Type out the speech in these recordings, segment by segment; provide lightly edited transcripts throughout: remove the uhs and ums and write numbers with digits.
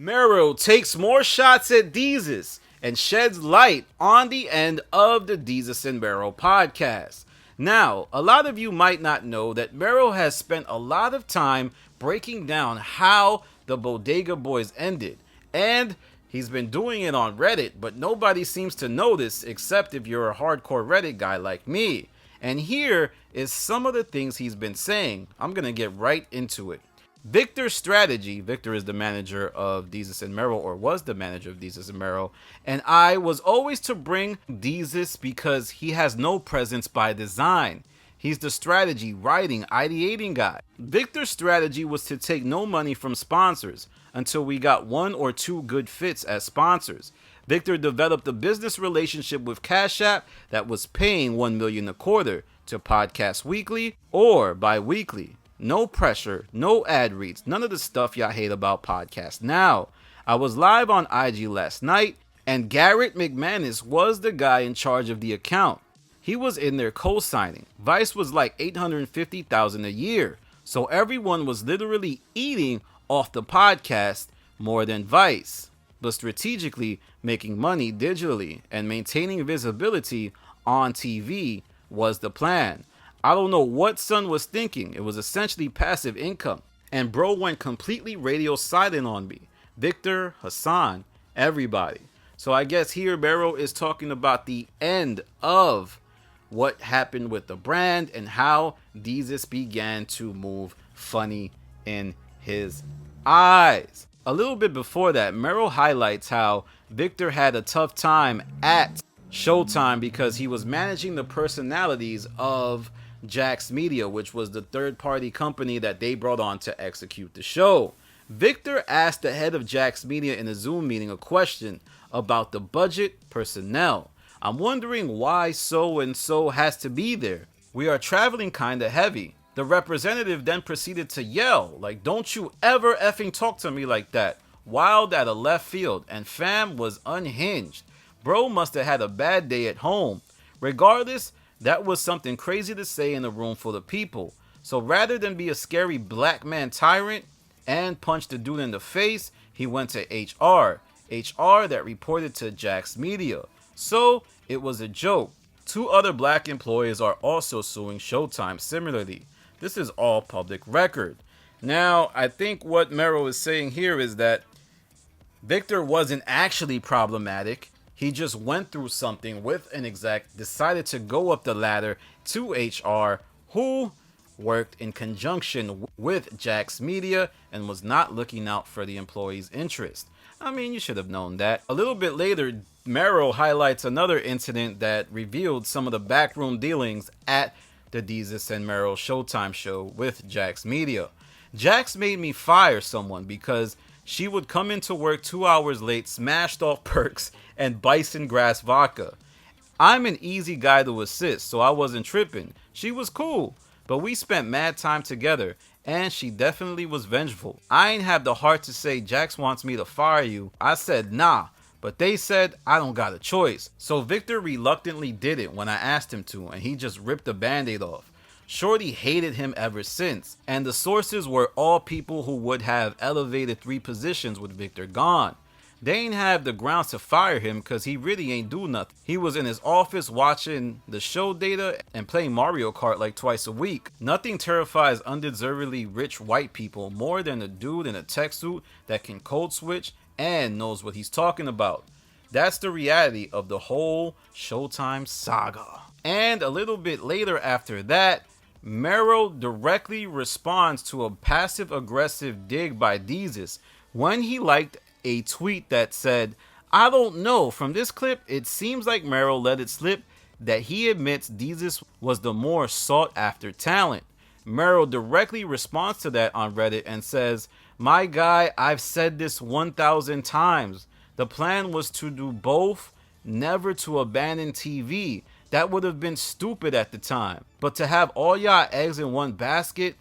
Mero takes more shots at Desus and sheds light on the end of the Desus and Mero podcast. Now, a lot of you might not know that Mero has spent a lot of time breaking down how the Bodega Boys ended, and he's been doing it on Reddit, but nobody seems to know this except if you're a hardcore Reddit guy like me. And here is some of the things he's been saying. I'm gonna get right into it. Victor's strategy, Victor is the manager of Desus and Mero, or was the manager of Desus and Mero, and I was always to bring Desus because he has no presence by design. He's the strategy, writing, ideating guy. Victor's strategy was to take no money from sponsors until we got one or two good fits as sponsors. Victor developed a business relationship with Cash App that was paying $1 million a quarter to podcast weekly or bi-weekly. No pressure, no ad reads, none of the stuff y'all hate about podcasts. Now, I was live on IG last night, and Garrett McManus was the guy in charge of the account. He was in there co-signing. Vice was like $850,000 a year, so everyone was literally eating off the podcast more than Vice, but strategically making money digitally and maintaining visibility on TV was the plan. I don't know what Son was thinking. It was essentially passive income. And bro went completely radio silent on me. Victor, Hassan, everybody. So I guess here Mero is talking about the end of what happened with the brand and how Desus began to move funny in his eyes. A little bit before that, Mero highlights how Victor had a tough time at Showtime because he was managing the personalities of Jax Media, which was the third-party company that they brought on to execute the show. Victor asked the head of Jax Media in a Zoom meeting a question about the budget personnel. I'm wondering why so-and-so has to be there. We are traveling kinda heavy. The representative then proceeded to yell, like, don't you ever effing talk to me like that. Wild at a left field, and fam was unhinged. Bro must have had a bad day at home. Regardless, that was something crazy to say in a room full of people. So rather than be a scary black man tyrant and punch the dude in the face, he went to HR. HR that reported to Jax Media. So it was a joke. 2 other black employees are also suing Showtime similarly. This is all public record. Now, I think what Mero is saying here is that Victor wasn't actually problematic. He just went through something with an exec, decided to go up the ladder to HR, who worked in conjunction with Jax Media and was not looking out for the employee's interest. I mean, you should have known that. A little bit later, Mero highlights another incident that revealed some of the backroom dealings at the Desus and Mero Showtime show with Jax Media. Jax made me fire someone because she would come into work 2 hours late, smashed off perks and bison grass vodka. I'm an easy guy to assist, so I wasn't tripping. She was cool, but we spent mad time together, and she definitely was vengeful. I ain't have the heart to say Jax wants me to fire you. I said nah, but they said I don't got a choice. So Victor reluctantly did it when I asked him to, and he just ripped the band-aid off. Shorty hated him ever since, and the sources were all people who would have elevated 3 positions with Victor gone. They ain't have the grounds to fire him because he really ain't do nothing. He was in his office watching the show data and playing Mario Kart like twice a week. Nothing terrifies undeservedly rich white people more than a dude in a tech suit that can code switch and knows what he's talking about. That's the reality of the whole Showtime saga. And a little bit later after that, Mero directly responds to a passive-aggressive dig by Desus when he liked a tweet that said, I don't know, from this clip, it seems like Mero let it slip that he admits Desus was the more sought-after talent. Mero directly responds to that on Reddit and says, my guy, I've said this 1,000 times. The plan was to do both, never to abandon TV. That would have been stupid at the time. But to have all y'all eggs in one basket,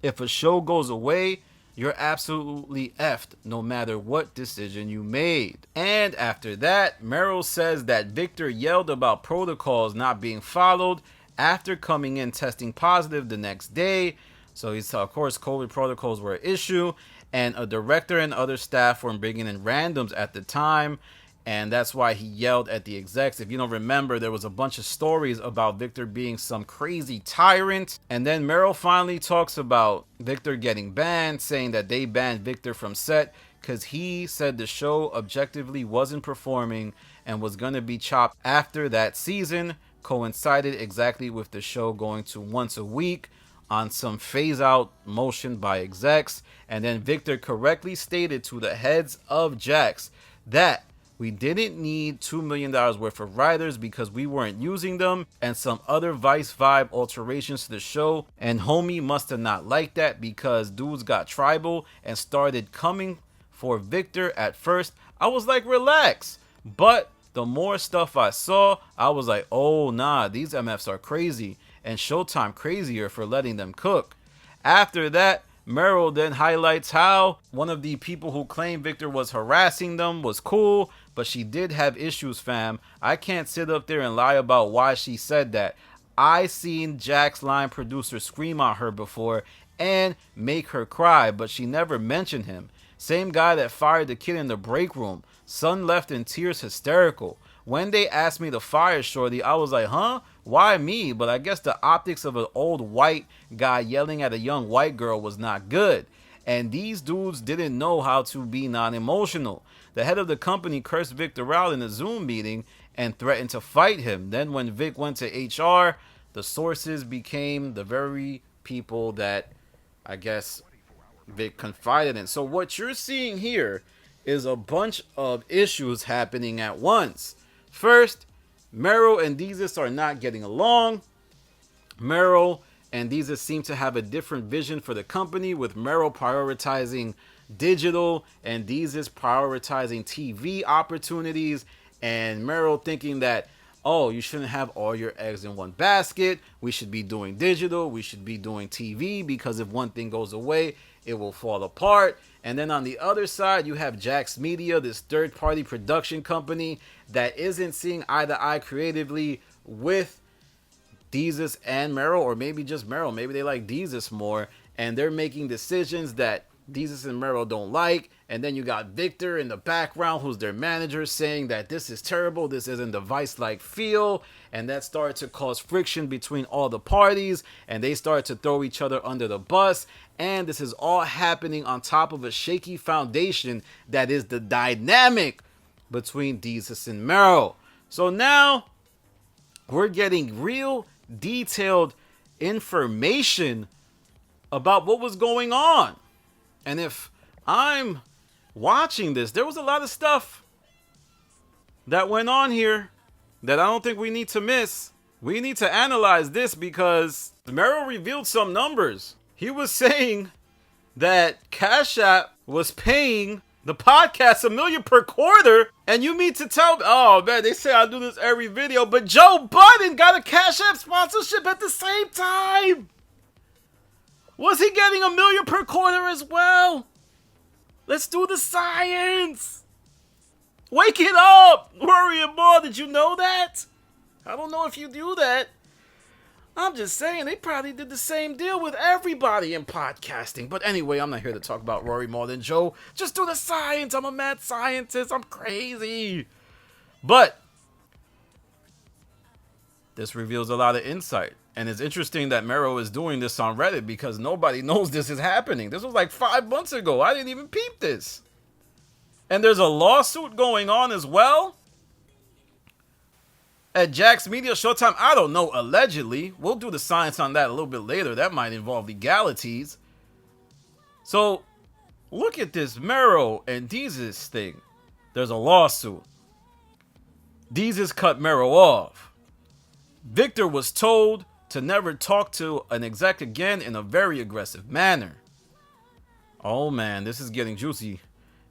if a show goes away, you're absolutely effed no matter what decision you made. And after that, Mero says that Victor yelled about protocols not being followed after coming in testing positive the next day. So he's, of course, COVID protocols were an issue. and a director and other staff were bringing in randoms at the time, and that's why he yelled at the execs. If you don't remember, there was a bunch of stories about Victor being some crazy tyrant, and then Mero finally talks about Victor getting banned, saying that they banned Victor from set because he said the show objectively wasn't performing and was going to be chopped after that season. Coincided exactly with the show going to once a week on some phase out motion by execs. And then Victor correctly stated to the heads of Jax that we didn't need $2 million worth of writers because we weren't using them, and some other Vice vibe alterations to the show. And homie must have not liked that because dudes got tribal and started coming for Victor at first. I was like, relax. But the more stuff I saw, I was like, oh nah, these MFs are crazy, and Showtime crazier for letting them cook. After that, Mero then highlights how one of the people who claimed Victor was harassing them was cool, but she did have issues, fam. I can't sit up there and lie about why she said that. I seen Jax line producer scream at her before and make her cry, but she never mentioned him. Same guy that fired the kid in the break room. Son left in tears, hysterical. When they asked me to fire Shorty, I was like, huh? Why me? But I guess the optics of an old white guy yelling at a young white girl was not good. And these dudes didn't know how to be non-emotional. The head of the company cursed Victor out in a Zoom meeting and threatened to fight him. Then when Vic went to HR, the sources became the very people that I guess Vic confided in. So what you're seeing here is a bunch of issues happening at once. First, Mero and Desus are not getting along. Mero and Desus seem to have a different vision for the company, with Mero prioritizing digital and Desus prioritizing TV opportunities, and Mero thinking that, oh, you shouldn't have all your eggs in one basket. We should be doing digital. We should be doing TV, because if one thing goes away, it will fall apart. And then on the other side, you have Jax Media, this third-party production company that isn't seeing eye to eye creatively with Desus and Mero, or maybe just Mero. Maybe they like Desus more, and they're making decisions that Desus and Mero don't like. And then you got Victor in the background, who's their manager, saying that this is terrible, this isn't the Vice-like feel, and that started to cause friction between all the parties, and they started to throw each other under the bus. And this is all happening on top of a shaky foundation that is the dynamic between Desus and Mero. So now we're getting real detailed information about what was going on. And if I'm watching this, there was a lot of stuff that went on here that I don't think we need to miss. We need to analyze this because Mero revealed some numbers. He was saying that Cash App was paying the podcast $1 million per quarter, and you mean to tell me, oh man, they say I do this every video, but Joe Budden got a Cash App sponsorship at the same time. Was he getting $1 million per quarter as well? Let's do the science. Wake it up, Worry More. Did you know that? I don't know if you do that. I'm just saying, they probably did the same deal with everybody in podcasting. But anyway, I'm not here to talk about Rory more than Joe. Just do the science. I'm a mad scientist. I'm crazy. But this reveals a lot of insight. And it's interesting that Mero is doing this on Reddit because nobody knows this is happening. This was like 5 months ago. I didn't even peep this. And there's a lawsuit going on as well at Jax Media, Showtime. I don't know, allegedly. We'll do the science on that a little bit later. That might involve legalities. So, look at this Mero and Desus thing. There's a lawsuit. Desus cut Mero off. Victor was told to never talk to an exec again in a very aggressive manner. Oh man, this is getting juicy.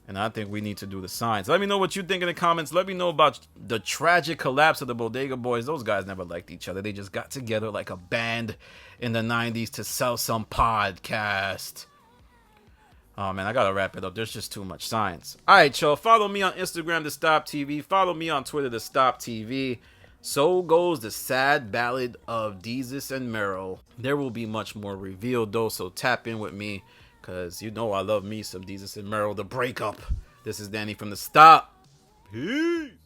And I think we need to do the science. Let me know what you think in the comments. Let me know about the tragic collapse of the Bodega Boys. Those guys never liked each other. They just got together like a band in the 90s to sell some podcast. Oh, man, I got to wrap it up. There's just too much science. All right, y'all. Follow me on Instagram to Stop TV. Follow me on Twitter to Stop TV. So goes the sad ballad of Desus and Mero. There will be much more revealed, though, so tap in with me, because Because you know I love me some Desus and Mero, the breakup. This is Danny from the stop. Peace.